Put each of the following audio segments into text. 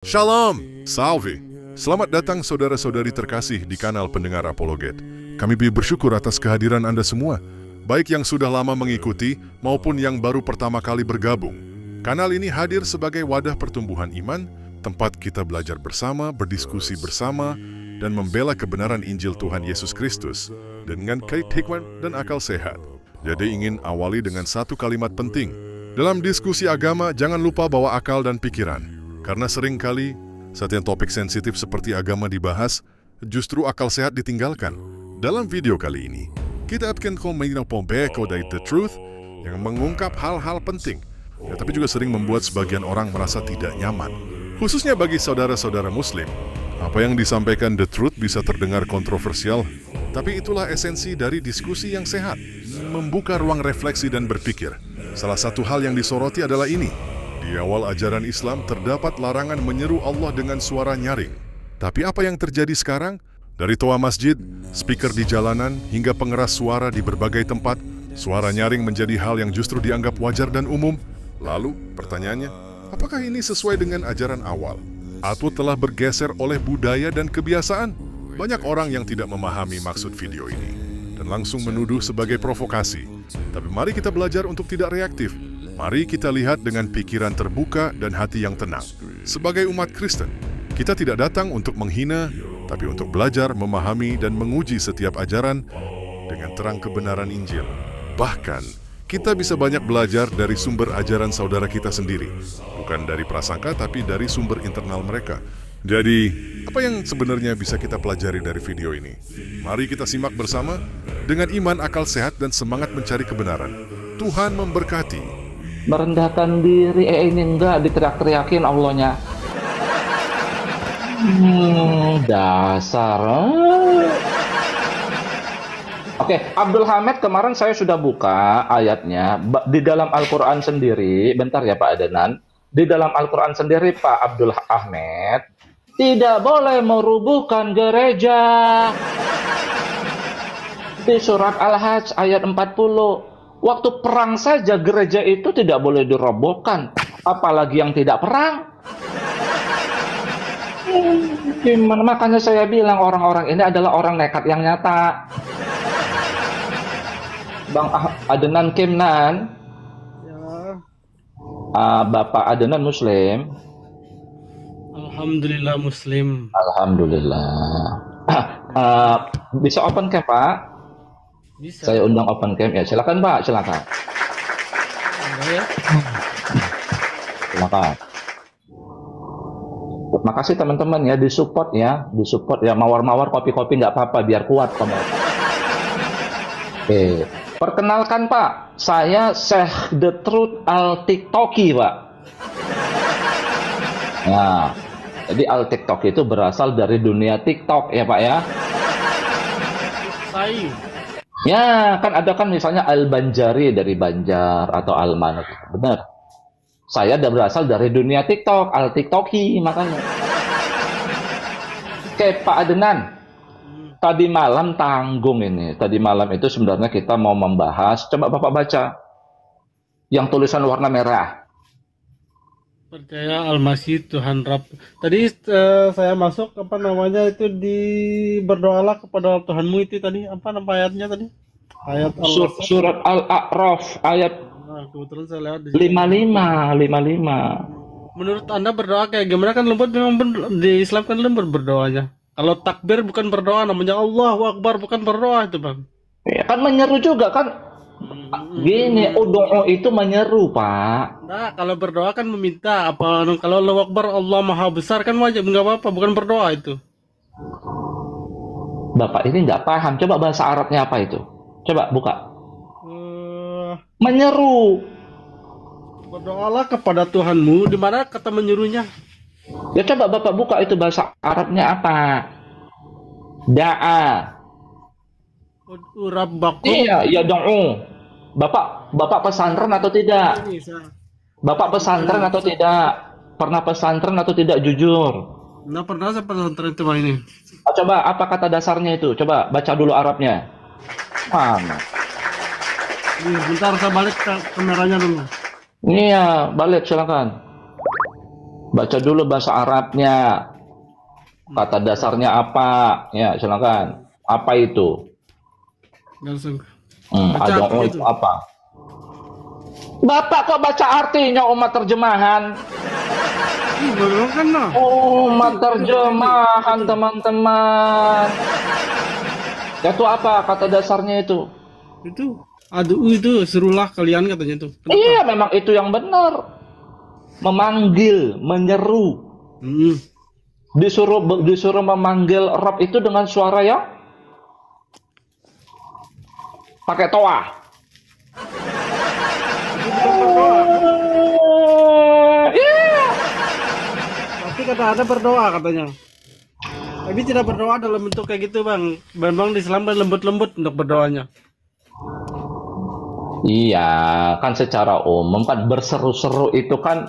Shalom, salve. Selamat datang saudara-saudari terkasih di kanal pendengar Apologet. Kami bersyukur atas kehadiran Anda semua, baik yang sudah lama mengikuti maupun yang baru pertama kali bergabung. Kanal ini hadir sebagai wadah pertumbuhan iman, tempat kita belajar bersama, berdiskusi bersama, dan membela kebenaran Injil Tuhan Yesus Kristus dengan hikmat dan akal sehat. Jadi ingin awali dengan satu kalimat penting. Dalam diskusi agama, jangan lupa bawa akal dan pikiran. Karena seringkali, saat yang topik sensitif seperti agama dibahas, justru akal sehat ditinggalkan. Dalam video kali ini, kita akan menyampaikan The Truth yang mengungkap hal-hal penting, tapi juga sering membuat sebagian orang merasa tidak nyaman. Khususnya bagi saudara-saudara Muslim, apa yang disampaikan The Truth bisa terdengar kontroversial, tapi itulah esensi dari diskusi yang sehat, membuka ruang refleksi dan berpikir. Salah satu hal yang disoroti adalah ini. Di awal ajaran Islam terdapat larangan menyeru Allah dengan suara nyaring. Tapi apa yang terjadi sekarang? Dari toa masjid, speaker di jalanan, hingga pengeras suara di berbagai tempat, suara nyaring menjadi hal yang justru dianggap wajar dan umum. Lalu, pertanyaannya, apakah ini sesuai dengan ajaran awal? Atau telah bergeser oleh budaya dan kebiasaan? Banyak orang yang tidak memahami maksud video ini dan langsung menuduh sebagai provokasi. Tapi mari kita belajar untuk tidak reaktif. Mari kita lihat dengan pikiran terbuka dan hati yang tenang. Sebagai umat Kristen, kita tidak datang untuk menghina, tapi untuk belajar, memahami, dan menguji setiap ajaran dengan terang kebenaran Injil. Bahkan, kita bisa banyak belajar dari sumber ajaran saudara kita sendiri. Bukan dari prasangka, tapi dari sumber internal mereka. Jadi, apa yang sebenarnya bisa kita pelajari dari video ini? Mari kita simak bersama dengan iman, akal sehat, dan semangat mencari kebenaran. Tuhan memberkati. Merendahkan diri, ini enggak diteriak-teriakin Allahnya. Dasar. Oke, Abdul Hamid, kemarin saya sudah buka ayatnya di dalam Al-Quran sendiri. Bentar ya Pak Adenan. Di dalam Al-Quran sendiri Pak Abdul Hamid tidak boleh merubuhkan gereja. Di surat Al-Hajj ayat 40. Waktu perang saja gereja itu tidak boleh dirobohkan, apalagi yang tidak perang. Gimana? Makanya saya bilang orang-orang ini adalah orang nekat yang nyata. Bang Adenan Kimnan, ya. Bapak Adenan Muslim. Alhamdulillah Muslim. Alhamdulillah. Bisa open cam Pak? Bisa. Saya undang open cam ya. Silakan Pak, silakan. Ya. Silakan. Terima kasih teman-teman ya, disupport ya, mawar-mawar kopi-kopi nggak apa-apa biar kuat kamu. Oke. Perkenalkan Pak, saya Syekh The Truth Al-Tiktoki Pak. Nah, jadi Al-Tiktoki itu berasal dari dunia TikTok ya Pak ya. Saya. Ya, ada misalnya Al-Banjari dari Banjar atau Al-Manut. Benar. Saya berasal dari dunia TikTok, Al-Tiktoki makanya. Oke, Pak Adenan. Tadi malam tanggung ini. Tadi malam itu sebenarnya kita mau membahas, coba Bapak baca. Yang tulisan warna merah. Percaya Al-Masih Tuhan Rabb. Tadi saya masuk itu di berdoalah kepada Tuhanmu itu tadi apa nama ayatnya tadi? Ayat surat Al-A'raf ayat kebetulan saya lihat di 55. Menurut Anda berdoa kayak gimana? Kan lembut memang di Islam kan lembut berdoanya. Kalau takbir bukan berdoa, namanya Allahu Akbar bukan berdoa itu, Bang. Ya, kan menyeru juga kan. Gini, doa itu menyeru, Pak. Nah, kalau berdoa kan meminta apa? Kalau Allahu Akbar Allah Maha Besar kan wajib, nggak apa-apa, bukan berdoa itu. Bapak ini nggak paham. Coba bahasa Arabnya apa itu? Coba buka. Menyeru. Berdoalah kepada Tuhanmu. Di mana kata menyerunya? Ya coba Bapak buka itu bahasa Arabnya apa? Da'a. Rabbakum. Iya, ya dong. Bapak pesantren atau tidak? Bapak pesantren atau tidak? Pernah pesantren atau tidak jujur? Nggak pernah saya pesantren itu ini. Coba apa kata dasarnya itu? Coba baca dulu Arabnya. Mana? Bentar saya balik ke kameranya dulu. Iya, balik silakan. Baca dulu bahasa Arabnya. Kata dasarnya apa? Ya, silakan. Apa itu? Langsung. Ada Baca itu. itu apa? Bapak kok baca artinya umat terjemahan? Ih, beneran kan nah. Umat terjemahan, teman-teman. Itu apa kata dasarnya itu? Itu. Aduh, itu serulah kalian katanya tuh. Kenapa? Iya, memang itu yang benar. Memanggil, menyeru. Disuruh memanggil Rob itu dengan suara yang pakai toa. Tapi kata ada berdoa katanya. Tapi tidak berdoa dalam bentuk kayak gitu bang. Bang di Islam kan lembut-lembut untuk berdoanya. Iya, kan secara umum kan berseru-seru itu kan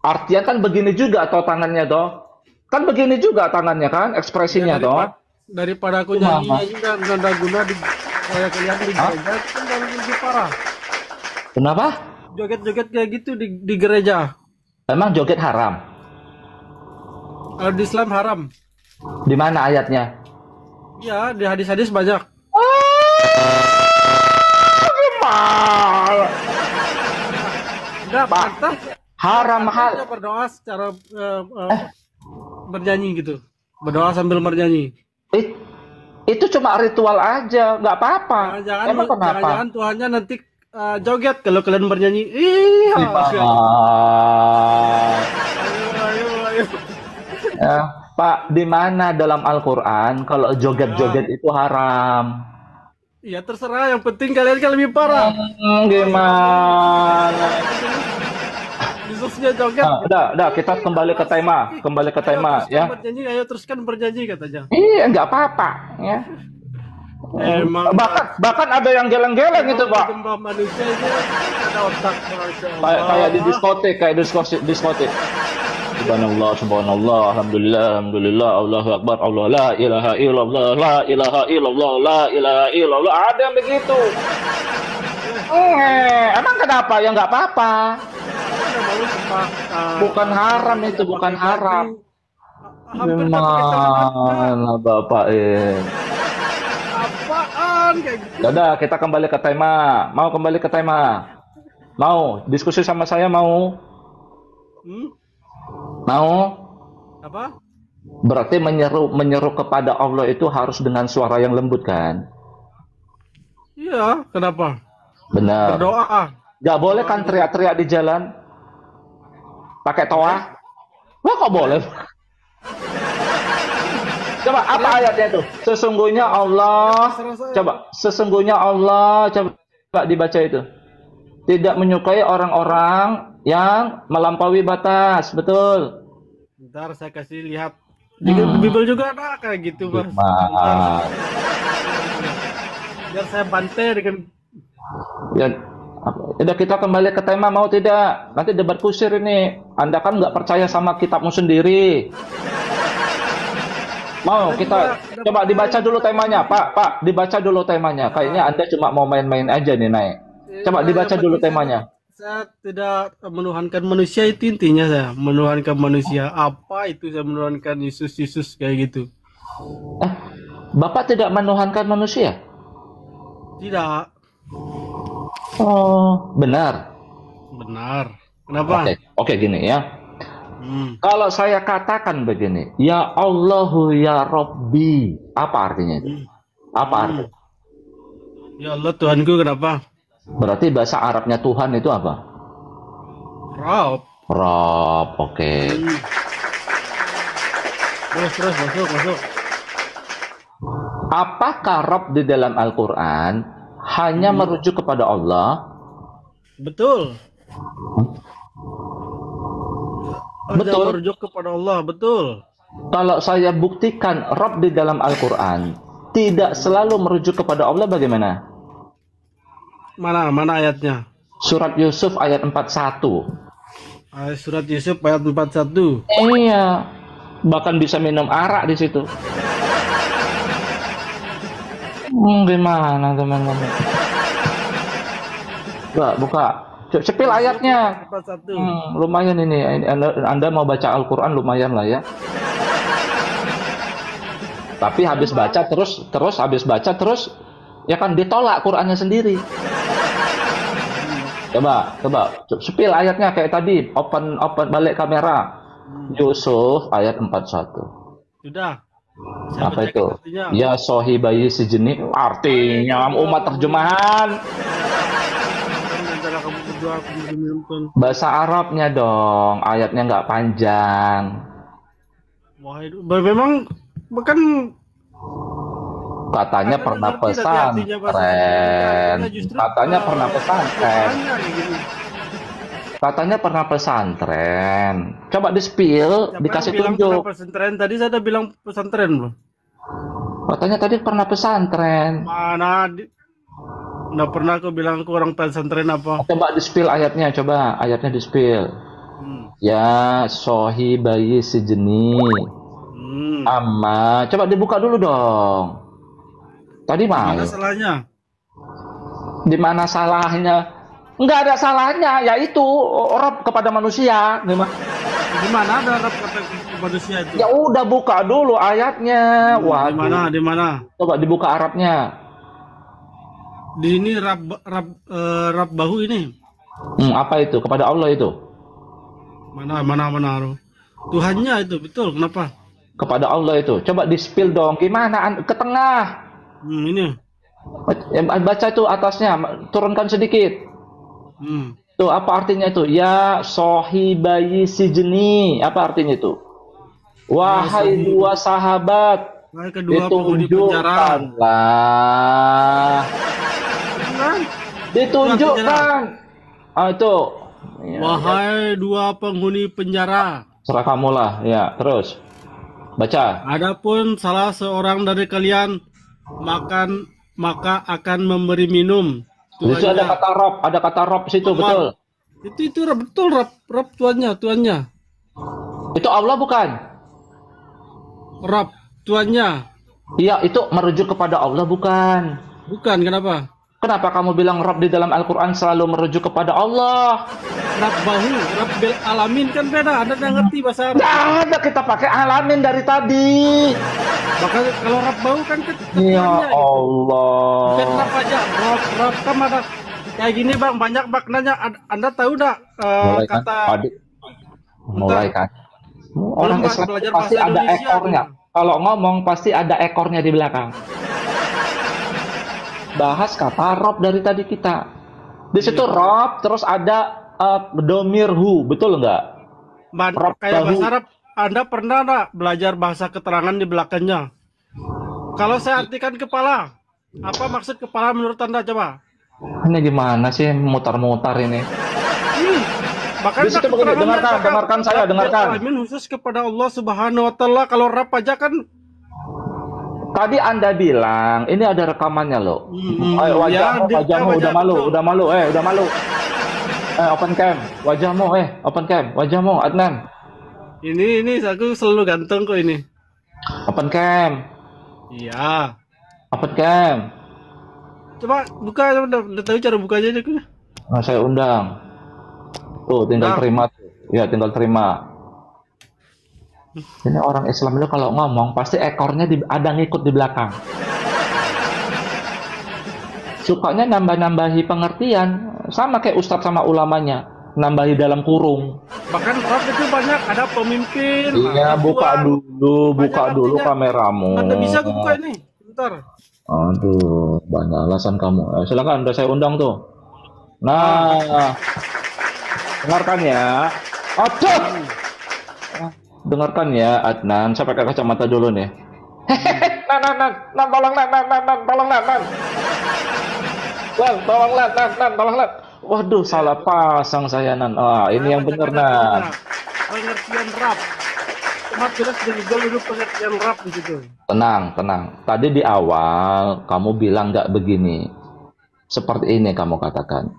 artinya kan begini juga toh tangannya toh. Kan begini juga tangannya kan ekspresinya toh. Daripada aku nyanyi aja dan guna di kayak kalian di gereja kan lebih parah. Kenapa? Joget-joget kayak gitu di gereja. Emang joget haram? Kalau di Islam haram. Di mana ayatnya? Ya, di hadis-hadis banyak. Gimana? Enggak, pantas. Haram hal. Berdoa secara bernyanyi gitu. Berdoa sambil bernyanyi. Itu cuma ritual aja, nggak apa-apa. Emang kenapa? Jangan Tuhannya nanti joget kalau kalian bernyanyi. Iya. Ayo. Ya, Pak, di mana dalam Al-Quran kalau joget-joget itu haram? Ya terserah, yang penting kalian kan lebih parah. Gimana? Khususnya joget. Udah, kita kembali ke tema, ya. Ayo teruskan bernyanyi katanya. Iya, nggak apa-apa, ya. Emang bahkan ada yang geleng-geleng itu, Pak. Manusia itu ada otak, Masya Allah. Kayak di diskotik. Subhanallah, alhamdulillah, Allahu Akbar, Allah la ilaha illallah, la ilaha illallah, la ilaha illallah. Ada yang begitu. Emang kenapa? Ya nggak apa-apa. Bukan haram itu, bukan haram. Gimana Bapak Apaan kayak gitu? Udah, kita kembali ke tema. Mau kembali ke tema? Mau diskusi sama saya mau? Mau? Apa? Berarti menyeru kepada Allah itu harus dengan suara yang lembut kan? Iya, kenapa? Benar. Berdoa. Gak boleh kan teriak-teriak di jalan? Pakai toa? Wah, kok boleh? Coba apa ayatnya itu? Sesungguhnya Allah. Coba dibaca itu. Tidak menyukai orang-orang yang melampaui batas, betul. Bentar saya kasih lihat. Di Bible juga ada kayak gitu, Bang. Biar saya bantai dengan ya, udah kita kembali ke tema mau tidak? Nanti debat kusir ini. Anda kan nggak percaya sama kitabmu sendiri. Mau kita coba dibaca dulu temanya, Pak, dibaca dulu temanya. Kayaknya Anda cuma mau main-main aja nih, Naik. Coba dibaca dulu temanya. Saya tidak menuhankan manusia, itu intinya saya menuhankan manusia. Apa itu saya menuhankan Yesus kayak gitu? Bapak tidak menuhankan manusia? Tidak. Oh, benar. Benar. Kenapa? Oke, gini ya. Kalau saya katakan begini, ya Allahu ya Rabbi, apa artinya itu? Apa artinya? Ya Allah Tuhanku, kenapa? Berarti bahasa Arabnya Tuhan itu apa? Rob, oke. Terus masuk. Apakah Rob di dalam Al-Quran hanya merujuk kepada Allah? Betul. Betul. Merujuk kepada Allah, betul. Kalau saya buktikan Rob di dalam Al-Quran tidak selalu merujuk kepada Allah, bagaimana? Mana ayatnya? Surat Yusuf ayat 41. Surat Yusuf ayat 41. Iya. Bahkan bisa minum arak di situ. Gimana teman-teman? Buka. Sepil ayatnya. 41. Lumayan ini. Anda mau baca Al-Quran lumayan lah ya. Tapi habis baca terus ya kan ditolak Qurannya sendiri. Coba sepil ayatnya kayak tadi, open balik kamera. Yusuf ayat 41. Sudah. Saya Apa bacakan itu? artinya. Ya sohibayi sejenis, artinya umat terjemahan. Antara kamu berdua aku minum pun. Bahasa Arabnya dong, ayatnya nggak panjang. Wahai, memang bukan Katanya Anda pernah ngerti tadi artinya bahasa pesantren. Arabnya, justru, Katanya pernah pesantren. Bukannya kayak gini. Katanya pernah pesantren. Coba di-spill, Siapa dikasih yang bilang tunjuk. pernah pesantren? Tadi saya udah bilang pesantren loh. Katanya tadi pernah pesantren. Mana? Nggak pernah aku bilang aku orang pesantren apa. Coba di-spill ayatnya, coba ayatnya di-spill. Ya sohibayi sejenis. Amma, coba dibuka dulu dong. Tadi mau. Mana salahnya? Di mana salahnya? Nggak ada salahnya, yaitu Rob kepada manusia. Di mana ada Arab kata manusia itu? Ya udah buka dulu ayatnya. Wah, Di mana? Di mana? coba dibuka Arabnya. Di ini rab bahu ini. Apa itu? Kepada Allah itu. Mana? Tuhannya itu betul. Kenapa? Kepada Allah itu. Coba di-spill dong. Gimana? Ke tengah. Ini. Baca itu atasnya. Turunkan sedikit. Tuh, apa artinya itu? Ya sohibayi sijni. Apa artinya itu? Wahai dua sahabat, Wahai kedua penghuni penjara. Ditunjukkan. Itu. Ya, Wahai dua penghuni penjara. serah kamu lah. Ya, terus. Baca. Adapun salah seorang dari kalian makan, maka akan memberi minum. Di situ ada kata Rob situ, betul. Itu betul Rob tuannya. Itu Allah bukan? Rob tuannya. Iya, itu merujuk kepada Allah bukan? Bukan, kenapa? Kenapa kamu bilang Rob di dalam Al-Quran selalu merujuk kepada Allah? Rab bahu, Rabbil alamin kan beda. Anda nggak ngerti bahasa Arab. Jangan ada kita pakai alamin dari tadi. Bahkan kalau rab bahu kan Ya ketuanya gitu. Allah. Bukan rab aja, Rob kan ada kayak gini bang, banyak maknanya. Anda tahu nggak Mulai kan? kata Adik. Mulai kan? Orang Belum, Islam belajar pasti bahasa ada Indonesia, ekornya. Kalau ngomong pasti ada ekornya di belakang. Bahas kata Rob dari tadi kita. Di situ Rob, terus ada domirhu, betul nggak? Rob kayak bahu. bahasa Arab. Anda pernah nggak belajar bahasa keterangan di belakangnya? Kalau saya artikan kepala, apa maksud kepala menurut Anda coba? Ini gimana sih mutar-mutar ini? Bahkan Di situ begini, dengarkan saya, dengarkan. Alamin khusus kepada Allah Subhanahu wa taala. Kalau rap aja kan Tadi Anda bilang ini ada rekamannya loh. Ayo wajahmu, ya, wajahmu wajah, udah malu, betul. udah malu. Open cam, wajahmu, open cam, wajahmu, Adnan. ini aku selalu ganteng kok ini. Open cam, Iya. open cam. Coba buka, udah tahu cara bukanya aja. Nah, saya undang. Tuh, tinggal Nah. terima tuh. Ya, tinggal terima. Ini orang Islam itu kalau ngomong pasti ekornya ada ngikut di belakang. Sukanya nambah-nambahi pengertian, sama kayak ustadz sama ulamanya, nambahi dalam kurung. Bahkan rap itu banyak, ada pemimpin. Iya, ada buka tuan. buka Banyak dulu artinya. kameramu. Anda bisa aku buka ini, bentar. Aduh, banyak alasan kamu. Silakan, udah saya undang tuh. Nah, dengarkan ya. Aduh. Dengarkan ya, Adnan. Saya pakai kacamata dulu nih. Nan, tolong Nan. Tolong Nan. Waduh, salah pasang saya Nan. Ini yang benar Nan. Pengertian rap. Cuma jelas di Google dulu pengertian rap di situ. Tenang. Tadi di awal kamu bilang nggak begini. Seperti ini kamu katakan.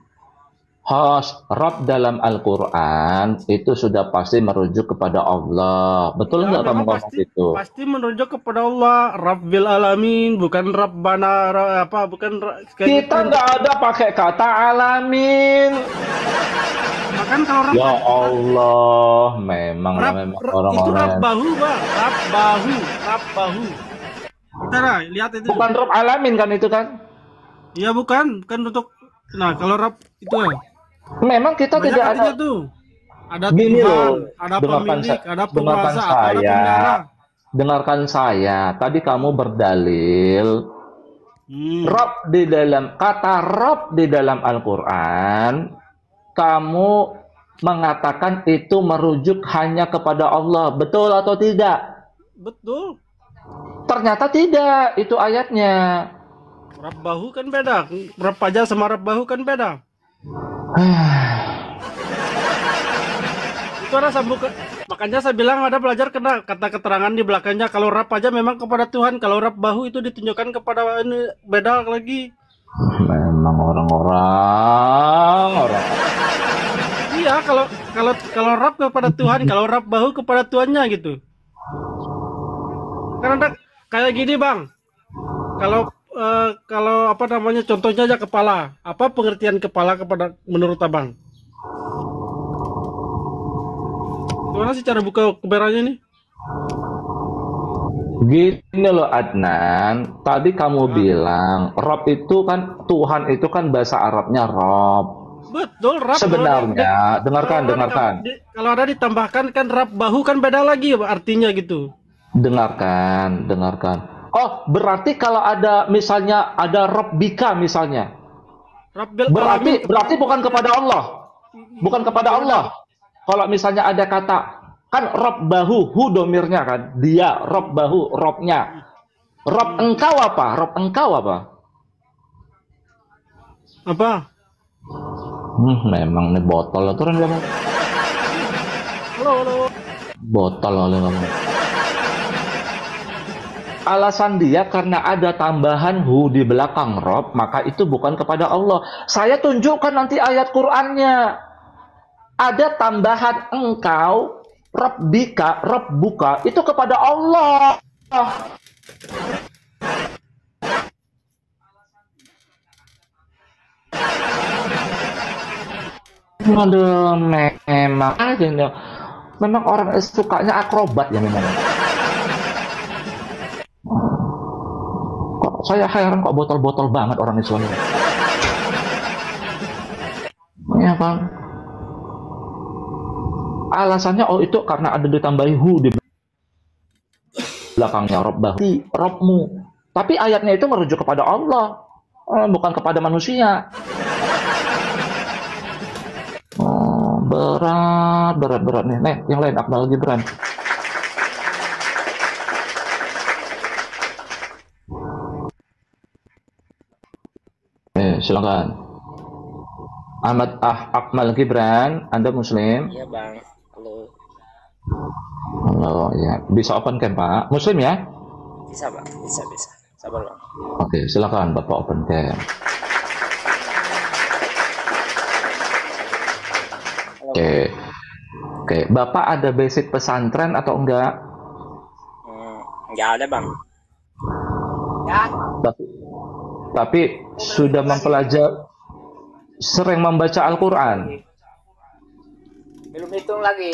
Rob dalam Al-Quran itu sudah pasti merujuk kepada Allah. Betul Ya, nggak kamu memang ngomong gitu? pasti merujuk kepada Allah, Rabbil Alamin, bukan Rabbana apa, bukan kayak Kita gitu. nggak ada pakai kata alamin. Bahkan kalau Rabb, Ya Allah, memang Rabb, itu orang-orang. Rabbahu, Bang. Rabbahu. Kita lah, lihat itu. Bukan Rob alamin kan itu kan? Ya bukan untuk. Nah, kalau Rabb itu ya. Memang kita Banyak tidak artinya ada. tuh. Ada Gini Tuhan, loh, ada dengarkan pemilik, ada dengarkan penguasa, atau ada saya, pemelihara. dengarkan saya. Tadi kamu berdalil Rob di dalam kata Rob di dalam Al-Quran, kamu mengatakan itu merujuk hanya kepada Allah, betul atau tidak? Betul. Ternyata tidak, itu ayatnya. Rabbahu kan beda. Rabb aja sama Rabbahu kan beda. Itu ada sambung makanya saya bilang ada belajar kena kata keterangan di belakangnya. Kalau Rabb aja memang kepada Tuhan, kalau Rabbahu itu ditunjukkan kepada ini beda lagi. Memang orang. Iya, kalau Rabb kepada Tuhan, kalau Rabbahu kepada Tuannya gitu. Karena kayak gini, Bang. Kalau apa namanya, contohnya aja kepala. Apa pengertian kepala kepada menurut Abang? Gimana sih cara buka kameranya nih? Gini loh Adnan, tadi kamu bilang Rob itu kan Tuhan, itu kan bahasa Arabnya Rob. Betul, Rabb. Sebenarnya, dengarkan. Kalau ada ditambahkan kan Rabbahu kan beda lagi artinya gitu. Dengarkan. Oh, berarti kalau ada misalnya ada Rabbika misalnya, Rabbil Alamin berarti bukan kepada Allah. Bukan kepada Allah. Kalau misalnya ada kata kan Rabbahu, hu domirnya kan, dia Rabbahu, Robnya. Rob engkau apa? apa? Memang nih botol tuh kan kamu. Halo. Botol oleh kamu. Alasan dia karena ada tambahan hu di belakang Rob, maka itu bukan kepada Allah. Saya tunjukkan nanti ayat Qur'annya. Ada tambahan engkau, Rabbika, Rabbuka, itu kepada Allah. Aduh, memang aja nih. Memang orang sukanya akrobat ya memang. Kok saya heran kok botol-botol banget orang Islam ini. Ya kan? Alasannya itu karena ada ditambahi hu di belakangnya Rabbahu, Robmu. Tapi ayatnya itu merujuk kepada Allah, bukan kepada manusia. Berat nih. Nih, yang lain Akmal Gibran. Silakan. Akmal Gibran, Anda Muslim? Iya Bang, halo. Halo, ya. Bisa open cam Pak? Muslim ya? Bisa Bang, bisa. Sabar Bang. Oke, silakan Bapak open cam. Oke. Bapak ada basic pesantren atau enggak? Enggak ada Bang. Ya. Tapi sudah mempelajari, sering membaca Al-Quran? Belum hitung lagi.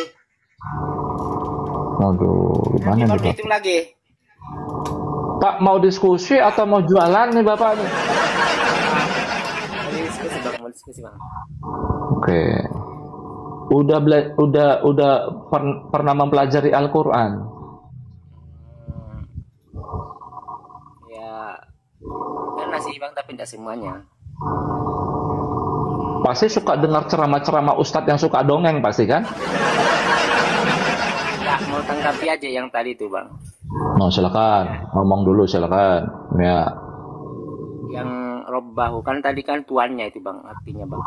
Aduh, gimana nih Belum Pak? hitung lagi. Pak, mau diskusi atau mau jualan nih Bapak nih? Mau diskusi Bang. Oke. Udah pernah mempelajari Al-Quran? Ya, kan masih Bang, tapi tidak semuanya. Pasti suka dengar ceramah-ceramah ustadz yang suka dongeng pasti kan? Ya, mau tanggapi aja yang tadi tuh Bang. No, silakan. Ngomong dulu silakan. Ya. Yang Rabbahu kan tadi kan tuannya itu Bang, artinya Bang.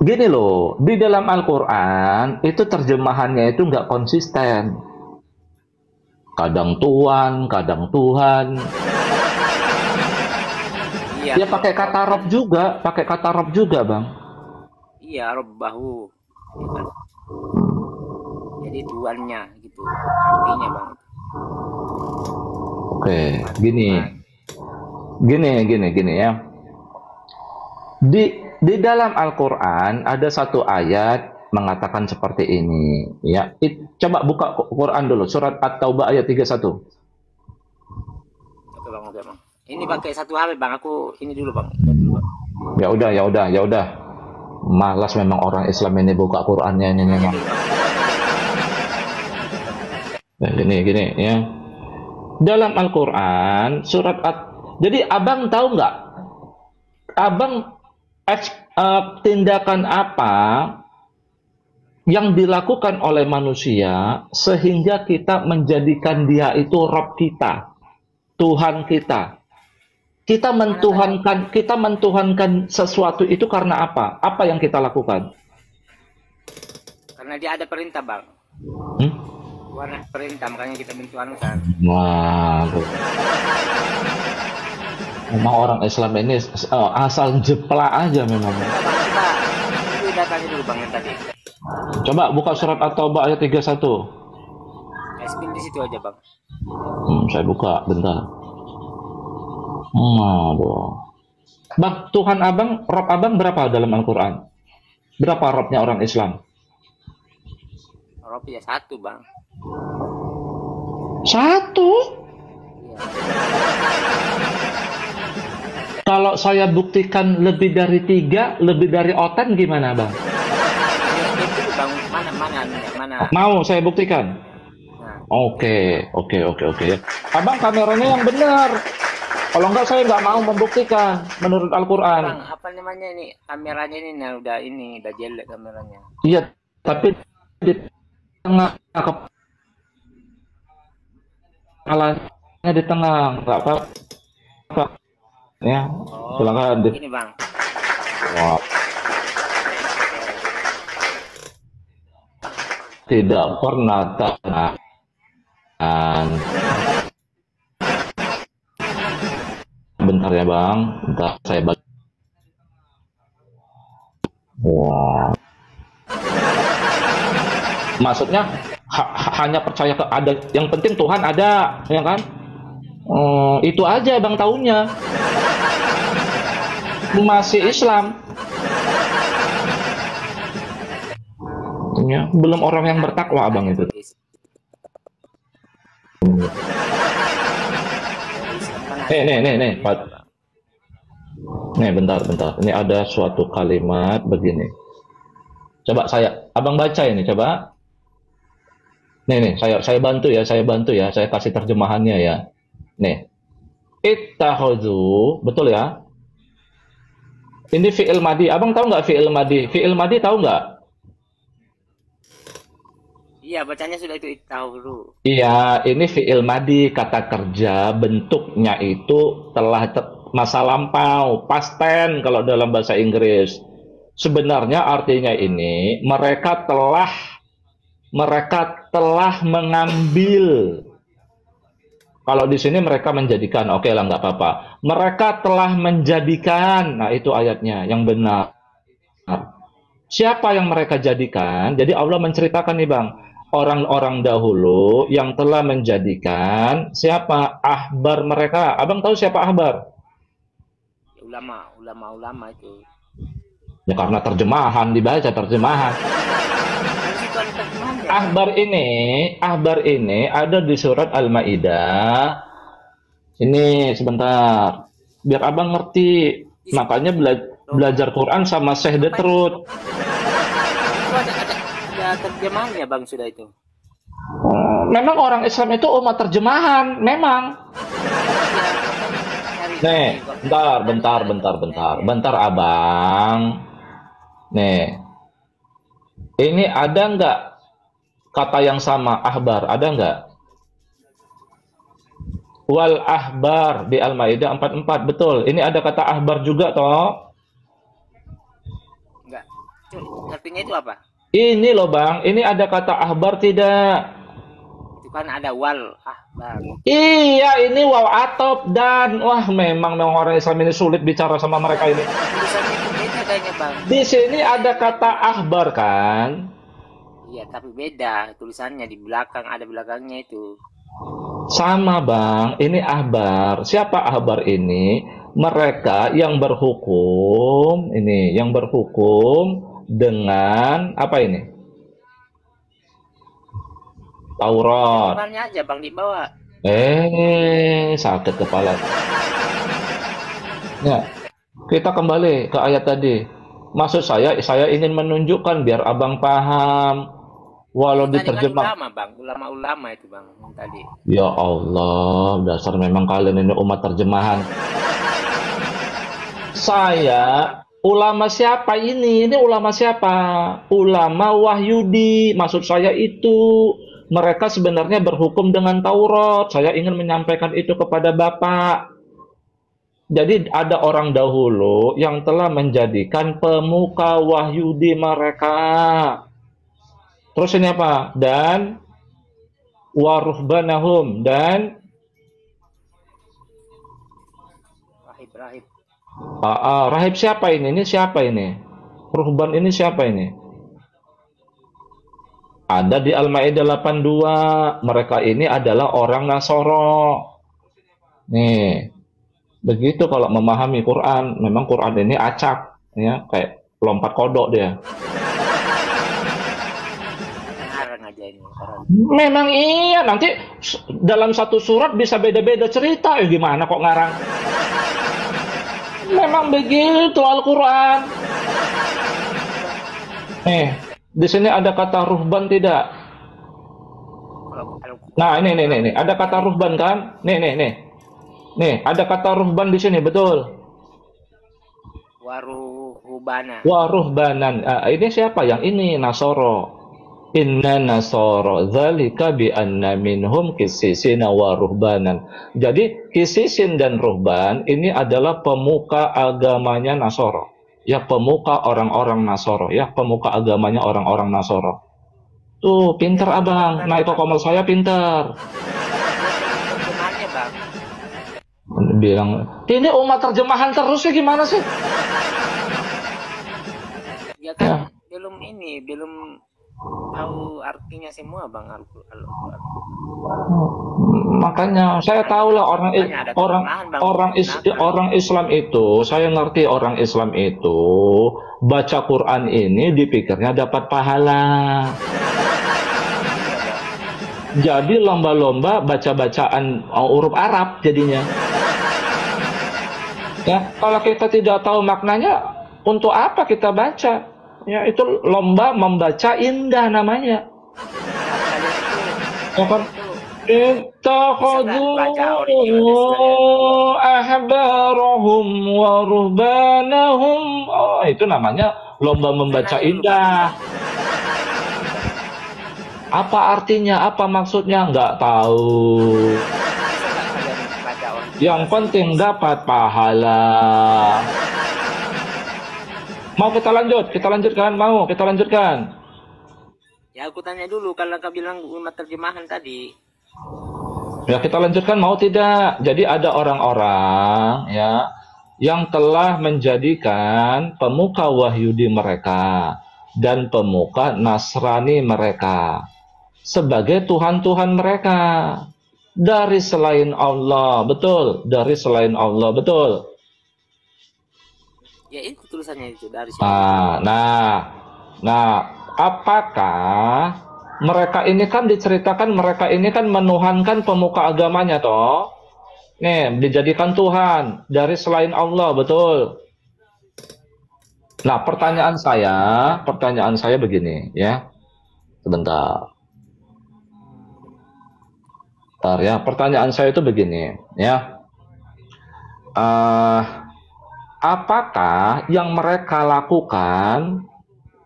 Gini loh, di dalam Al-Quran itu terjemahannya itu nggak konsisten. Kadang Tuhan, kadang Tuhan. Iya, Ya pakai kata rob juga, Bang. iya robbahu. Ya kan? Jadi tuannya gitu. Artinya bang. Oke, gini ya. Di dalam Al-Qur'an ada satu ayat mengatakan seperti ini, ya. Coba buka Quran dulu, surat At-Taubah ayat 31. Oke bang. Ini pakai satu HP bang. Aku ini dulu bang. Lihat dulu, bang. Ya udah. Malas memang orang Islam ini buka Qur'annya ini memang. Nah, gini ya. Dalam Al-Qur'an jadi abang tahu nggak? Abang tindakan apa yang dilakukan oleh manusia sehingga kita menjadikan dia itu Rob kita, Tuhan kita. Kita mentuhankan sesuatu itu karena apa? Apa yang kita lakukan? Karena dia ada perintah bang. Warna perintah makanya kita mentuhankan. Wah, memang orang Islam ini asal jeplak aja memang. Itu datanya dulu bang yang tadi. Coba buka surat At-Taubah ayat 31. Spin di situ aja bang. Saya buka bentar. Aduh. Bang, Tuhan abang, Rob abang berapa dalam Al-Quran? Berapa Robnya orang Islam? Rob ya satu bang. Satu? Iya. Kalau saya buktikan lebih dari 3, lebih dari otan gimana bang? Itu bang mana? Mau saya buktikan? Nah, Oke. Abang kameranya yang benar. Kalau enggak saya nggak mau membuktikan menurut Al-Quran. bang apa namanya ini kameranya ini nah udah jelek kameranya. Iya, tapi di tengah kepalanya di tengah nggak apa-apa. Ya, silakan. Ini bang. Wah. Tidak pernah tangan. Bentar ya bang, bentar saya baca. Wah. Maksudnya hanya percaya ke ada, yang penting Tuhan ada, ya kan? Itu aja bang taunya. Masih Islam. Ya, belum orang yang bertakwa abang itu. Nih, Pak. Nih, bentar. Ini ada suatu kalimat begini. Coba abang baca ini, coba. Nih, saya bantu ya, saya kasih terjemahannya ya. Nih. Ittakhadhu, betul ya? Ini fi'il madi. Abang tahu nggak fi'il madi? Fi'il madi tahu nggak? Iya, bacanya sudah itu tahu. Iya, ini fi'il madi, kata kerja, bentuknya itu telah masa lampau, past tense kalau dalam bahasa Inggris. Sebenarnya artinya ini mereka telah mengambil. Kalau di sini mereka menjadikan, oke lah nggak apa-apa. Mereka telah menjadikan, nah itu ayatnya yang benar. Siapa yang mereka jadikan? Jadi Allah menceritakan nih bang. Orang-orang dahulu yang telah menjadikan siapa ahbar mereka. Abang tahu siapa ahbar? Ulama itu. Ya karena terjemahan dibaca terjemahan. Ahbar ini ada di surat Al-Maidah. Ini sebentar. Biar abang ngerti. Makanya belajar Quran sama Syekh Detrut. Ada terjemahannya bang sudah itu. Memang orang Islam itu umat terjemahan, memang. Nih, bentar abang. Nih, ini ada nggak kata yang sama ahbar? Ada nggak? Wal ahbar di Al-Maidah 44, betul. Ini ada kata ahbar juga toh? Enggak. Artinya itu apa? Ini loh bang, ini ada kata ahbar tidak? Itu kan ada wal ahbar. Iya, ini waw atop dan wah memang orang Islam ini sulit bicara sama mereka ini. Tulisannya itu beda kayaknya bang. Di sini ada kata ahbar kan? Iya tapi beda tulisannya di belakang ada belakangnya itu. Sama bang, ini ahbar. Siapa ahbar ini? Mereka yang berhukum, ini yang berhukum dengan apa ini? Taurat. Orangnya aja bang dibawa. Sakit kepala. Ya, kita kembali ke ayat tadi. Maksud saya ingin menunjukkan biar abang paham. Walau Tadi kan diterjemah. ulama bang, ulama-ulama itu bang yang tadi. Ya Allah, dasar memang kalian ini umat terjemahan. Saya ulama siapa ini? Ini ulama siapa? Ulama Wahyudi. Maksud saya itu mereka sebenarnya berhukum dengan Taurat. Saya ingin menyampaikan itu kepada Bapak. Jadi ada orang dahulu yang telah menjadikan pemuka Wahyudi mereka. Terus ini apa? Dan waruhbanahum dan Rahib. rahib siapa ini? Ini siapa ini? Ruhban ini siapa ini? Ada di Al-Maidah 82. Mereka ini adalah orang Nasoro. Nih, begitu kalau memahami Quran. Memang Quran ini acak, ya, kayak lompat kodok dia. Ngarang aja ini orang. Memang iya, nanti dalam satu surat bisa beda-beda cerita. Gimana kok ngarang? Memang begitu Al-Quran. Di sini ada kata ruhban tidak? Nah, ini ada kata ruhban kan? Nih, ada kata ruhban di sini, betul. Waruhbanan. Ini siapa? Yang ini Nasoro. Inna Nasoro dzalika bi anna minhum qissisina wa ruhbanan. Jadi qisisin dan ruhban ini adalah pemuka agamanya Nasoro. Ya, pemuka orang-orang Nasoro, ya, pemuka agamanya orang-orang Nasoro. Tuh, pinter abang. Nah, itu komal saya pinter. Terjemahannya bang. Bilang, ini umat terjemahan terus ya gimana sih? Ya kan belum tahu artinya semua bang Al-Quran. Makanya saya tahu lah orang Islam itu, saya ngerti orang Islam itu baca Quran ini dipikirnya dapat pahala. Jadi lomba-lomba baca-bacaan huruf Arab jadinya. Ya, kalau kita tidak tahu maknanya, untuk apa kita baca? Ya, itu lomba membaca indah namanya. Ya kan? Ittakhadhu ahbarahum wa ruhbanahum. Oh, itu namanya lomba membaca indah. Apa artinya? Apa maksudnya? Nggak tahu. Yang penting dapat pahala. Mau kita lanjut? Kita lanjutkan? Mau kita lanjutkan? Ya aku tanya dulu kalau kau bilang umat terjemahan tadi. Ya kita lanjutkan, mau tidak? Jadi ada orang-orang ya yang telah menjadikan pemuka Wahyudi mereka dan pemuka Nasrani mereka sebagai Tuhan-Tuhan mereka dari selain Allah. Betul, dari selain Allah, betul. Ya itu tulisannya itu dari sini. Nah, apakah mereka ini kan diceritakan mereka ini kan menuhankan pemuka agamanya toh? Nih, dijadikan Tuhan dari selain Allah, betul. Nah, pertanyaan saya begini ya. Sebentar. Ya, pertanyaan saya itu begini ya. Apakah yang mereka lakukan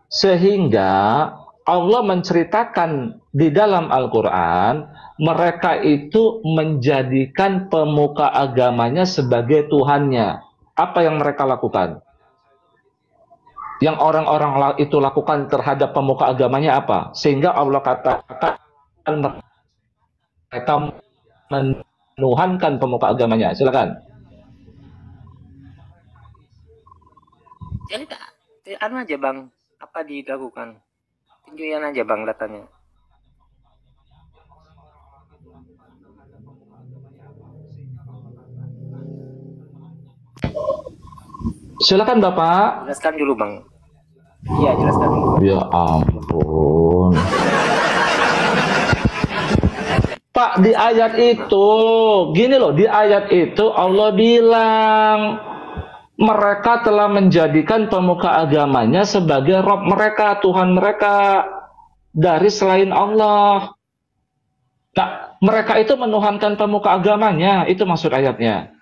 sehingga Allah menceritakan di dalam Al-Quran mereka itu menjadikan pemuka agamanya sebagai Tuhannya? Apa yang mereka lakukan? Yang orang-orang itu lakukan terhadap pemuka agamanya apa? Sehingga Allah katakan mereka menuhankan pemuka agamanya. Silakan. Jadi anu aja bang, apa dilakukan? Tunjukin aja bang datanya. Silakan Bapak. Jelaskan dulu bang. Iya jelaskan dulu. Ya ampun. Pak, di ayat itu, gini loh, di ayat itu Allah bilang mereka telah menjadikan pemuka agamanya sebagai Rob mereka, Tuhan mereka dari selain Allah. Nah, mereka itu menuhankan pemuka agamanya, itu maksud ayatnya.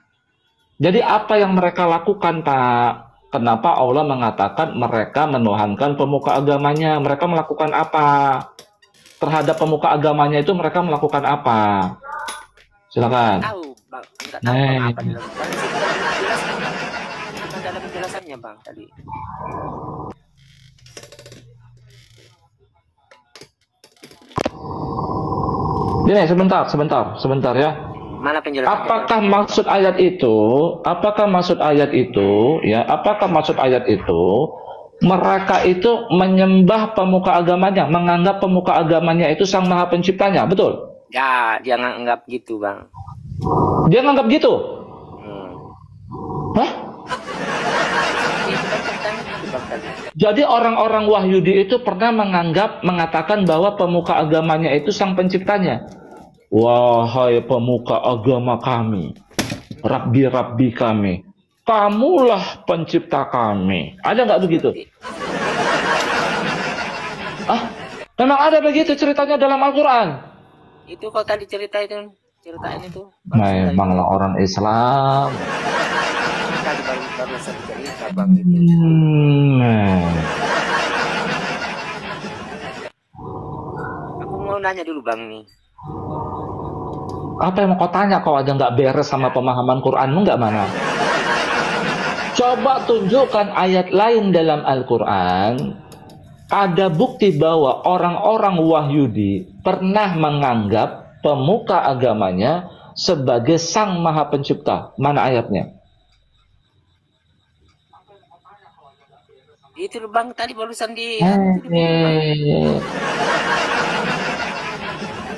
Jadi apa yang mereka lakukan, Pak? Kenapa Allah mengatakan mereka menuhankan pemuka agamanya? Mereka melakukan apa? Terhadap pemuka agamanya itu mereka melakukan apa? Silakan. Tahu bang, nggak tahu bang apa dilakukan. Kita dalam penjelasannya bang tadi. Gini, sebentar ya. Mana penjelasannya? Apakah maksud ayat itu? Ya, apakah maksud ayat itu? Mereka itu menyembah pemuka agamanya, menganggap pemuka agamanya itu sang maha penciptanya, betul? Ya, dia nganggap gitu bang. Dia nganggap gitu? Hah? Jadi orang-orang Wahyudi itu pernah mengatakan bahwa pemuka agamanya itu sang penciptanya. Wahai pemuka agama kami, Rabbi kami, kamulah pencipta kami. Ada nggak begitu? Ah, memang ada begitu ceritanya dalam Al-Quran. Itu kok tadi ceritain itu. Memanglah orang Islam. Tadi baru cerita bang gitu. Aku mau nanya dulu bang nih. Apa yang mau kau tanya? Kau aja nggak beres sama pemahaman Quranmu nggak mana? Coba tunjukkan ayat lain dalam Al-Quran. Ada bukti bahwa orang-orang Wahyudi pernah menganggap pemuka agamanya sebagai sang maha pencipta. Mana ayatnya? Itu bang tadi barusan di.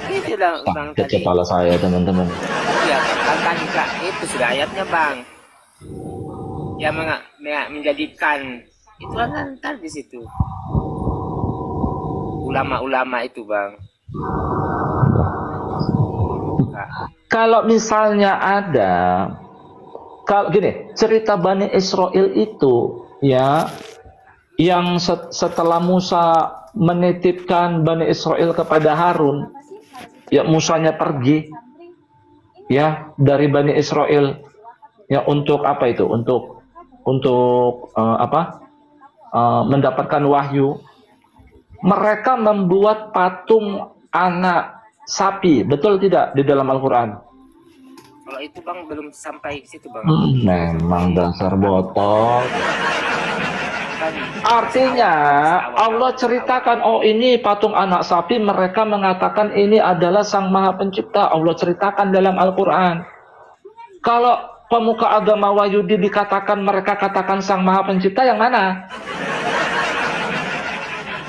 Itu bang tadi. Kepala saya teman-teman. Iya bang tadi kak itu sudah ayatnya bang. Ya menjadikan itu kan di situ. Ulama-ulama itu bang. Kalau misalnya ada, kalau gini, cerita Bani Israel itu ya, yang setelah Musa menitipkan Bani Israel kepada Harun, ya Musanya pergi ya dari Bani Israel ya untuk apa itu? Untuk mendapatkan wahyu. Mereka membuat patung anak sapi, betul tidak di dalam Al-Quran? Kalau itu bang belum sampai situ bang. Memang dasar botol. Artinya Allah ceritakan, oh ini patung anak sapi, mereka mengatakan ini adalah sang maha pencipta. Allah ceritakan dalam Al-Quran. Kalau pemuka agama Wahyudi dikatakan, mereka katakan sang maha pencipta, yang mana?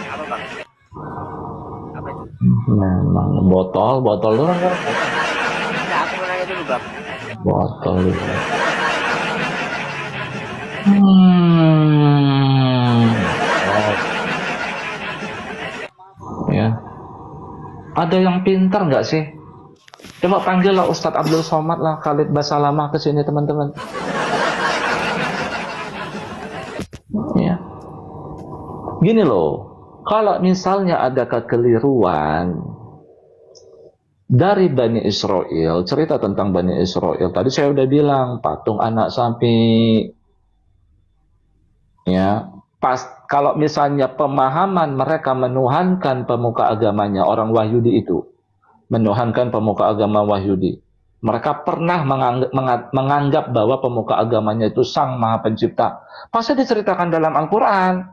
Apa bang? Apa itu? Memang botol dulu kan? Nah, aku mau nanya dulu bang. Botol dulu. Ya. Ada yang pintar nggak sih? Coba panggil lah Ustadz Abdul Somad lah, Khalid Basalamah ke sini teman-teman. Ya. Gini loh, kalau misalnya ada kekeliruan dari Bani Israel, cerita tentang Bani Israel, tadi saya udah bilang patung anak sapi. Ya, kalau misalnya pemahaman mereka menuhankan pemuka agamanya, orang Wahyudi itu menuhankan pemuka agama Wahyudi, mereka pernah menganggap bahwa pemuka agamanya itu sang maha pencipta. Pasti diceritakan dalam Al-Quran.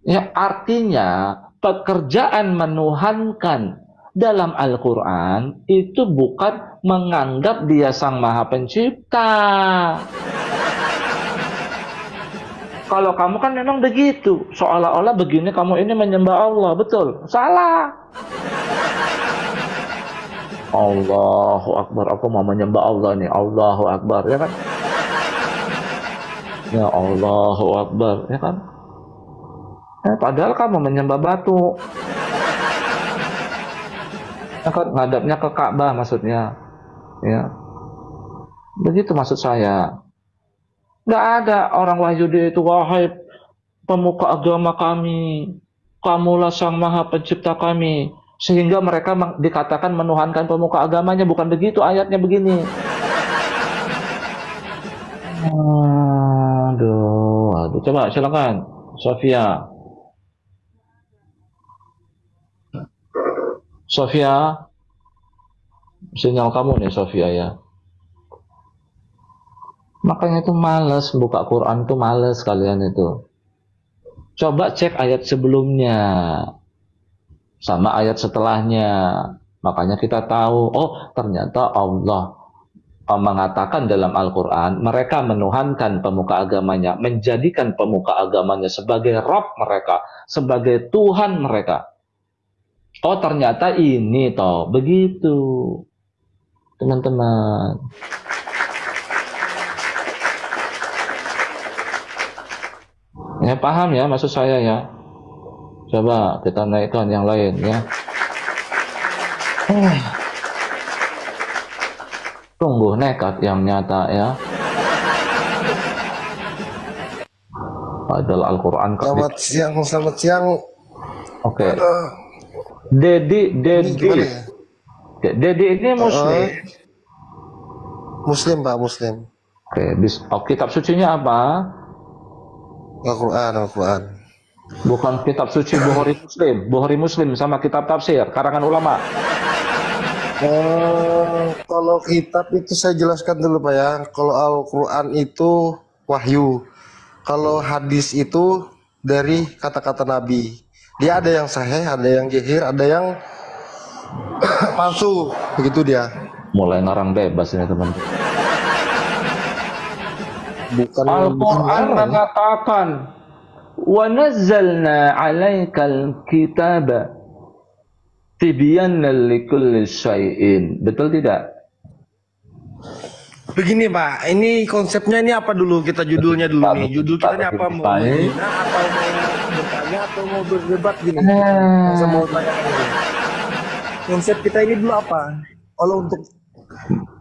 Ya, artinya pekerjaan menuhankan dalam Al-Quran itu bukan menganggap dia Sang Maha Pencipta. Kalau kamu kan memang begitu, seolah-olah begini kamu ini menyembah Allah, betul? Salah. Allahu Akbar, aku mau menyembah Allah nih, Allahu Akbar, ya kan? Ya Allahu Akbar, ya kan? Padahal kamu menyembah batu. Ya kan, ngadapnya ke Ka'bah maksudnya. Ya. Begitu maksud saya. Nggak ada orang Wahyudi itu, wahai pemuka agama kami, kamulah Sang Maha Pencipta kami. Sehingga mereka dikatakan menuhankan pemuka agamanya. Bukan begitu ayatnya, begini. Aduh, coba silakan, Sofia. Sofia, sinyal kamu nih Sofia ya. Makanya itu males buka Quran, tuh males kalian itu. Coba cek ayat sebelumnya sama ayat setelahnya. Makanya kita tahu, oh ternyata Allah mengatakan dalam Al-Quran, mereka menuhankan pemuka agamanya, menjadikan pemuka agamanya sebagai Rabb mereka, sebagai Tuhan mereka. Oh ternyata ini toh, begitu teman-teman. Ya paham ya maksud saya ya. Coba kita naikkan yang lain ya. Sungguh nekat yang nyata ya. Adalah Al-Quran. Selamat siang. Oke. Dedi ini Muslim. Muslim Pak, Muslim. Oke, kitab sucinya apa? Al-Quran. Bukan kitab suci Bukhari Muslim sama kitab tafsir karangan ulama. Kalau kitab itu saya jelaskan dulu Pak ya. Kalau Al-Quran itu wahyu. Kalau hadis itu dari kata-kata Nabi. Dia ada yang sahih, ada yang jahir, ada yang palsu. Begitu dia. Mulai ngarang bebas ini teman-teman. Bukan Al-Quran mengatakan, wa nazzalna 'alaikal kitaba tibyanan likulli syai'in. Betul tidak? Begini Pak, ini konsepnya ini apa dulu? Kita judulnya dulu nih. Judul kita ini apa? Mau menghina atau mau bertanya atau mau berdebat gini? Saya mau tanya ini. Konsep kita ini dulu apa? Kalau untuk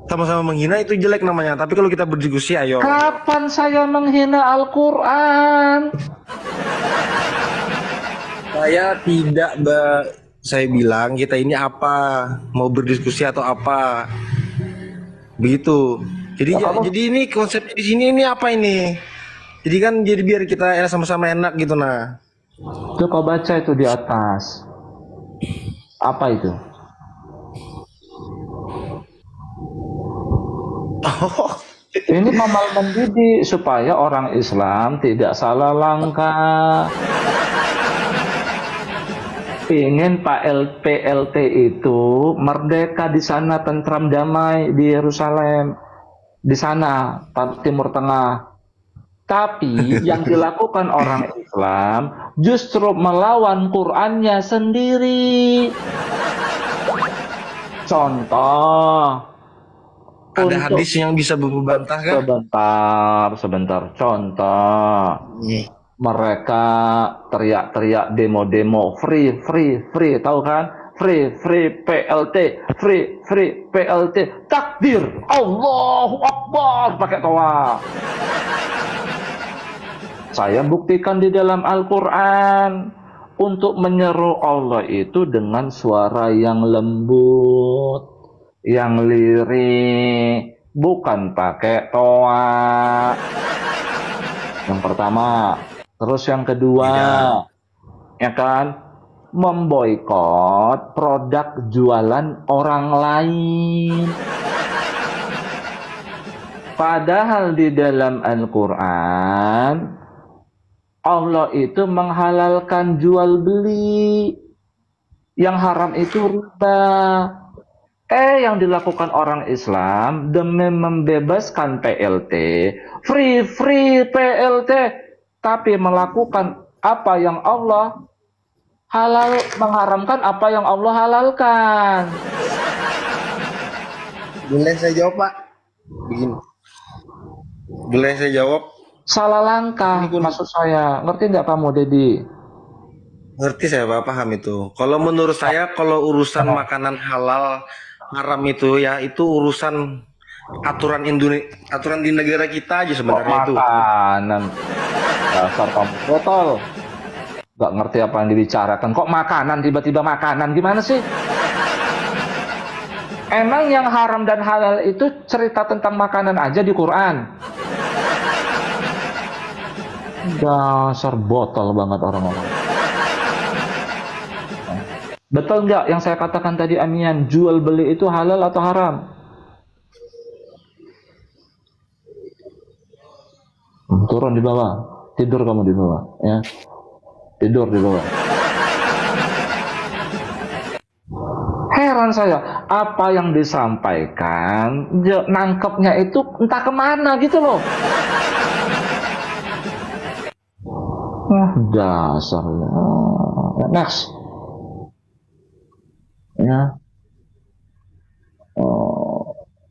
sama-sama menghina itu jelek namanya. Tapi kalau kita berdiskusi, ayo. Kapan saya menghina Al-Quran? Saya tidak, saya bilang kita ini apa? Mau berdiskusi atau apa? Begitu. Jadi ini konsep di sini ini apa ini? Jadi kan jadi biar kita sama-sama enak gitu nah. Itu kau baca itu di atas. Apa itu? Ini mamal mendidik supaya orang Islam tidak salah langkah. Ingin PLT itu merdeka di sana, tentram damai di Yerusalem, di sana Timur Tengah. Tapi yang dilakukan orang Islam justru melawan Qur'annya sendiri. Contoh, ada hadis yang bisa membantah kan? Sebentar. Contoh, mereka teriak-teriak demo-demo free, tahu kan? Free PLT, free PLT. Takbir, Allahu Akbar, pakai toa. Saya buktikan di dalam Al-Quran untuk menyeru Allah itu dengan suara yang lembut, yang lirik, bukan pakai toa. Yang pertama. Terus yang kedua, ya kan, memboikot produk jualan orang lain. Padahal di dalam Al-Quran, Allah itu menghalalkan jual beli. Yang haram itu riba. Yang dilakukan orang Islam demi membebaskan PLT, free PLT, tapi melakukan apa yang Allah halal, mengharamkan apa yang Allah halalkan. Boleh saya jawab, Pak? Begini. Boleh saya jawab? Salah langkah maksud saya. Ngerti nggak kamu, Dedi? Ngerti saya, Pak, paham itu. Kalau menurut saya, kalau urusan makanan halal haram itu ya, itu urusan aturan aturan di negara kita aja sebenarnya itu. Makanan. Dasar kamu botol. Nggak ngerti apa yang dibicarakan. Kok makanan, tiba-tiba makanan? Gimana sih? Emang yang haram dan halal itu cerita tentang makanan aja di Quran? Dasar botol banget orang-orang. Betul nggak yang saya katakan tadi, Amian? Jual beli itu halal atau haram? Turun di bawah. Tidur kamu di bawah, ya. Tidur di bawah. Heran saya, apa yang disampaikan, nangkepnya itu entah kemana gitu loh. Dasarnya. Next. Ya.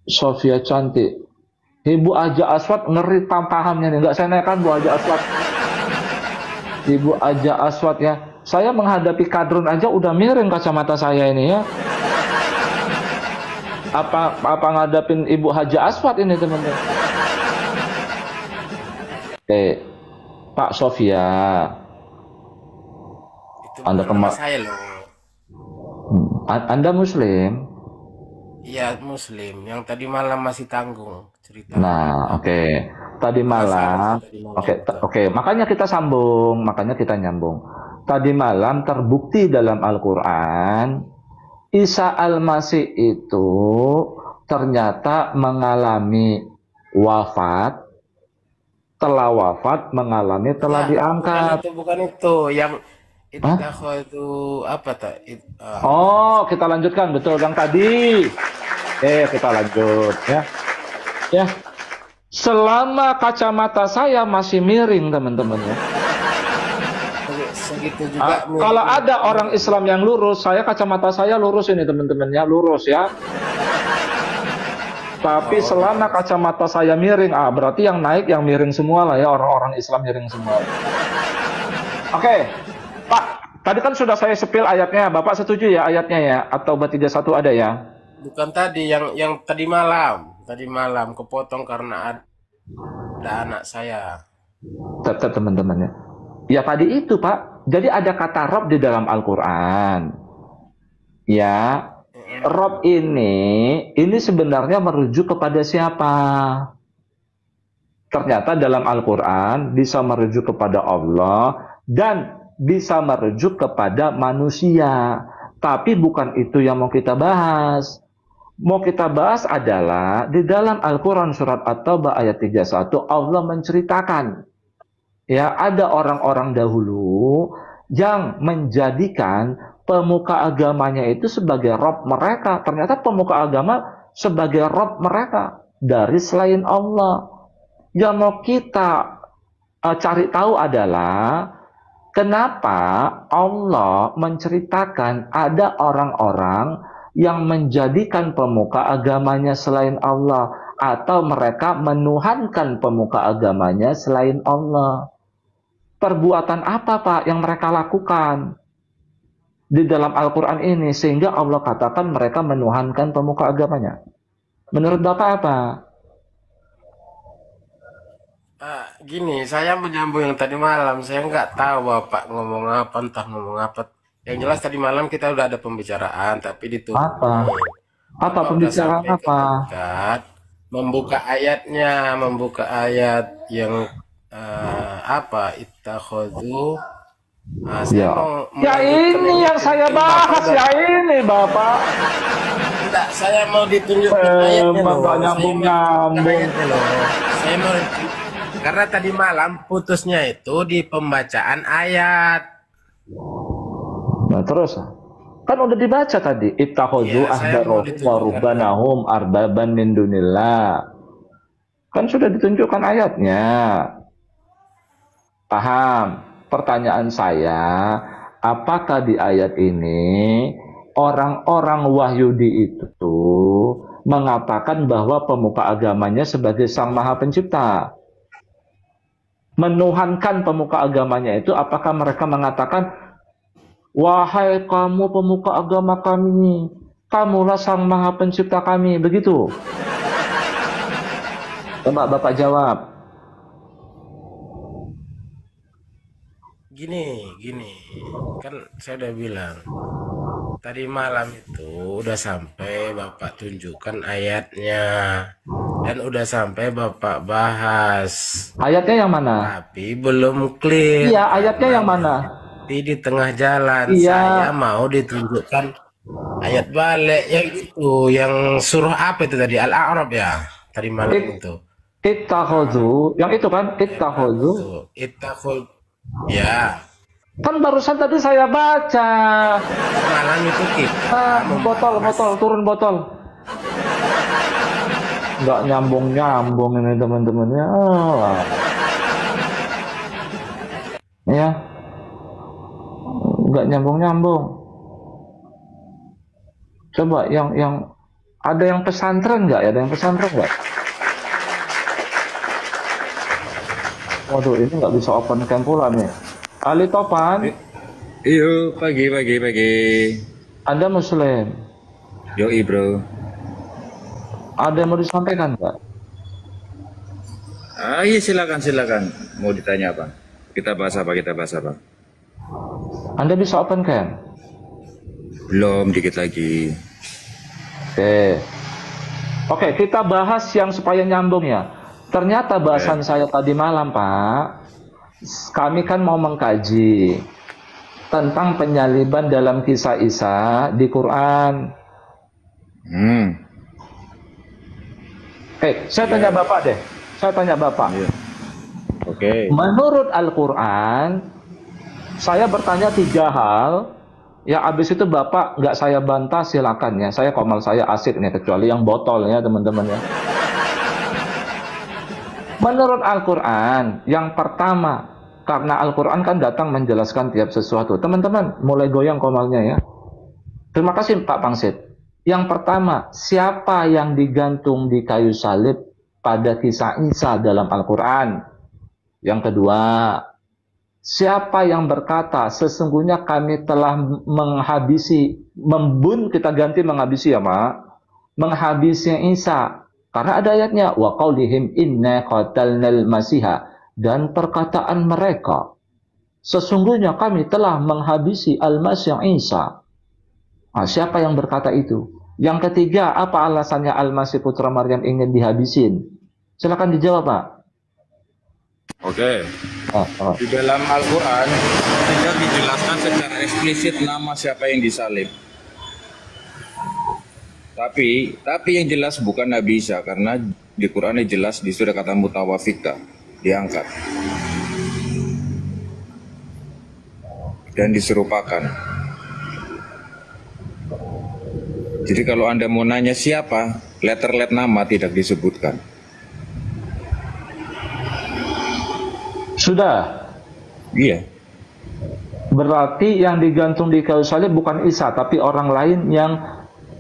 Sofia cantik. Ibu Aja Aswad ngeri pahamnya nih. Nggak saya naikkan Bu Aja Aswad. Ibu Aja Aswad ya. Saya menghadapi kadrun aja udah miring kacamata saya ini ya. Apa ngadapin Ibu Haja Aswad ini teman-teman? Pak Sofia. Itu Anda nama saya loh. Anda Muslim? Iya Muslim. Yang tadi malam masih tanggung cerita. Nah, oke. Tadi malam, oke. Makanya kita sambung, makanya kita nyambung. Tadi malam terbukti dalam Al-Quran, Isa Al-Masih itu ternyata mengalami wafat, telah wafat, mengalami, telah diangkat. Bukan itu yang itu apa tak? Oh, kita lanjutkan, betul yang tadi. Kita lanjut ya. Ya. Selama kacamata saya masih miring, teman-teman ya. Segitu juga. Kalau ada orang Islam yang lurus, kacamata saya lurus ini, teman-teman ya, lurus ya. Tapi selama kacamata saya miring, berarti yang naik, yang miring semua lah ya, orang-orang Islam miring semua. Oke, Pak, tadi kan sudah saya sepil ayatnya, Bapak setuju ya ayatnya ya, atau Bat 31 ada ya? Bukan tadi, yang tadi malam kepotong karena ada anak saya. Tetap teman-teman ya. Ya tadi itu Pak, jadi ada kata Rob di dalam Al-Quran. Ya, Rob ini sebenarnya merujuk kepada siapa? Ternyata dalam Al-Quran bisa merujuk kepada Allah dan bisa merujuk kepada manusia. Tapi bukan itu yang mau kita bahas. Mau kita bahas adalah di dalam Al-Quran surat At-Taubah ayat 31 Allah menceritakan ya ada orang-orang dahulu yang menjadikan pemuka agamanya itu sebagai Rob mereka. Ternyata pemuka agama sebagai Rob mereka dari selain Allah. Yang mau kita cari tahu adalah kenapa Allah menceritakan ada orang-orang yang menjadikan pemuka agamanya selain Allah, atau mereka menuhankan pemuka agamanya selain Allah. Perbuatan apa Pak yang mereka lakukan di dalam Al-Quran ini sehingga Allah katakan mereka menuhankan pemuka agamanya? Menurut Bapak apa? Gini, saya menyambung yang tadi malam. Saya nggak tahu Bapak ngomong apa, entah ngomong apa. Yang jelas tadi malam kita udah ada pembicaraan, tapi ditutup. Apa pembicaraan apa? Membuka ayatnya, membuka ayat yang apa? Ittakhadhu. Ini yang saya bahas ya ini Bapak. Enggak, saya mau ditunjukkan ayatnya loh. Nyambung. Saya mau karena tadi malam putusnya itu di pembacaan ayat. Nah terus Kan udah dibaca tadi, ittakhadhu Iya, saya ahbarahum mau wa ditunjukkan. ruhbanahum arbaban min dunillah. Kan sudah ditunjukkan ayatnya. Paham? Pertanyaan saya, apakah di ayat ini orang-orang Wahyudi itu mengatakan bahwa pemuka agamanya sebagai Sang Maha Pencipta? Menuhankan pemuka agamanya itu, apakah mereka mengatakan, wahai kamu pemuka agama kami, kamulah Sang Maha Pencipta kami, begitu? Coba Bapak jawab. Gini, kan saya udah bilang tadi malam itu udah sampai Bapak tunjukkan ayatnya dan udah sampai Bapak bahas, Ayatnya yang mana? tapi belum clear. Iya, ayatnya yang mana? Di tengah jalan Iya. saya mau ditunjukkan ayat balik yang itu, yang surah apa itu tadi, Al-A'raf ya, tadi malam itu. Ittakhadhu, yang itu kan? Ittakhadhu. Tuh, ittakhul, ya Kan barusan tadi saya baca. malam itu kita Botol, turun botol. Nggak nyambung ini teman-temannya. Ya. Nggak nyambung. Coba yang ada yang pesantren nggak? Ada yang pesantren nggak? Waduh, ini nggak bisa open cam pula nih. Ali Topan, Iyo, pagi. Anda Muslim. Yoi bro. Ada yang mau disampaikan nggak? Iya silakan. Mau ditanya apa? Kita bahas apa? Anda bisa open cam? Belum, dikit lagi. Oke, kita bahas yang supaya nyambung ya. Ternyata bahasan saya tadi malam, Pak, kami kan mau mengkaji tentang penyaliban dalam kisah Isa di Quran. Saya tanya Bapak deh. Oke. Menurut Al-Quran, saya bertanya 3 hal. Ya, abis itu Bapak nggak saya bantah, silakan ya. Saya komal, saya asik nih, kecuali yang botol ya teman-teman ya. Menurut Al-Quran, yang pertama, karena Al-Quran kan datang menjelaskan tiap sesuatu. Teman-teman, mulai goyang komalnya ya. Terima kasih Pak Pangsit. Yang pertama, siapa yang digantung di kayu salib pada kisah Isa dalam Al-Quran? Yang kedua, siapa yang berkata, sesungguhnya kami telah kita ganti menghabisi ya Pak, menghabisi Isa. Karena ada ayatnya, wa qaulihim inna qatalnal masiha, dan perkataan mereka, sesungguhnya kami telah menghabisi Al-Masih Isa. Nah, siapa yang berkata itu? Yang ketiga, apa alasannya Al-Masih putra Maryam ingin dihabisin? Silakan dijawab, Pak. Oke. Di dalam Al-Quran tidak dijelaskan secara eksplisit nama siapa yang disalib. Tapi yang jelas bukan Nabi Isa, karena di Quran jelas di surah kata mutawafika, diangkat dan diserupakan. Jadi kalau Anda mau nanya siapa, letter nama tidak disebutkan. Sudah. Iya. Berarti yang digantung di kayu salib bukan Isa, tapi orang lain yang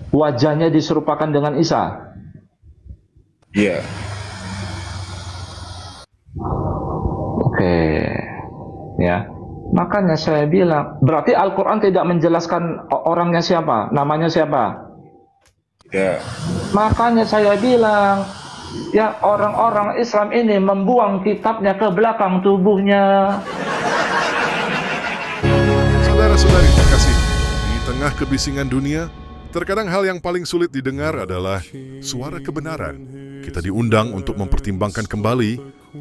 wajahnya diserupakan dengan Isa. Iya. Oke. Ya. Makanya saya bilang, berarti Al-Quran tidak menjelaskan orangnya siapa, namanya siapa. Tidak. Makanya saya bilang, ya orang-orang Islam ini membuang kitabnya ke belakang tubuhnya. Saudara-saudari terkasih, di tengah kebisingan dunia, terkadang hal yang paling sulit didengar adalah suara kebenaran. Kita diundang untuk mempertimbangkan kembali,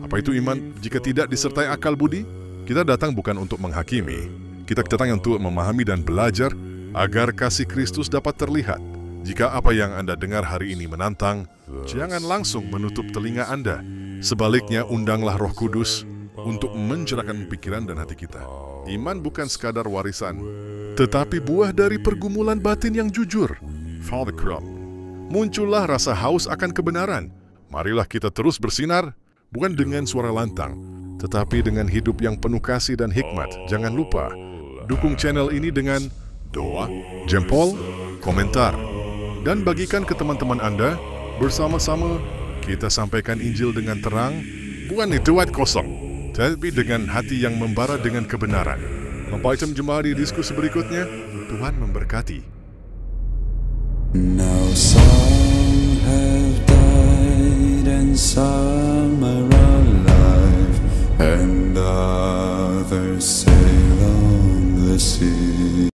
apa itu iman jika tidak disertai akal budi? Kita datang bukan untuk menghakimi, kita datang untuk memahami dan belajar agar kasih Kristus dapat terlihat. Jika apa yang Anda dengar hari ini menantang, jangan langsung menutup telinga Anda. Sebaliknya, undanglah Roh Kudus untuk mencerahkan pikiran dan hati kita. Iman bukan sekadar warisan, tetapi buah dari pergumulan batin yang jujur. Father Crop. Muncullah rasa haus akan kebenaran. Marilah kita terus bersinar, bukan dengan suara lantang, tetapi dengan hidup yang penuh kasih dan hikmat. Jangan lupa, dukung channel ini dengan doa, jempol, komentar, dan bagikan ke teman-teman Anda. Bersama-sama, kita sampaikan Injil dengan terang, bukan itu kosong, tapi dengan hati yang membara dengan kebenaran. Sampai jumpa di diskusi berikutnya. Tuhan memberkati. Now some have died and some are alive, and others sail on the sea.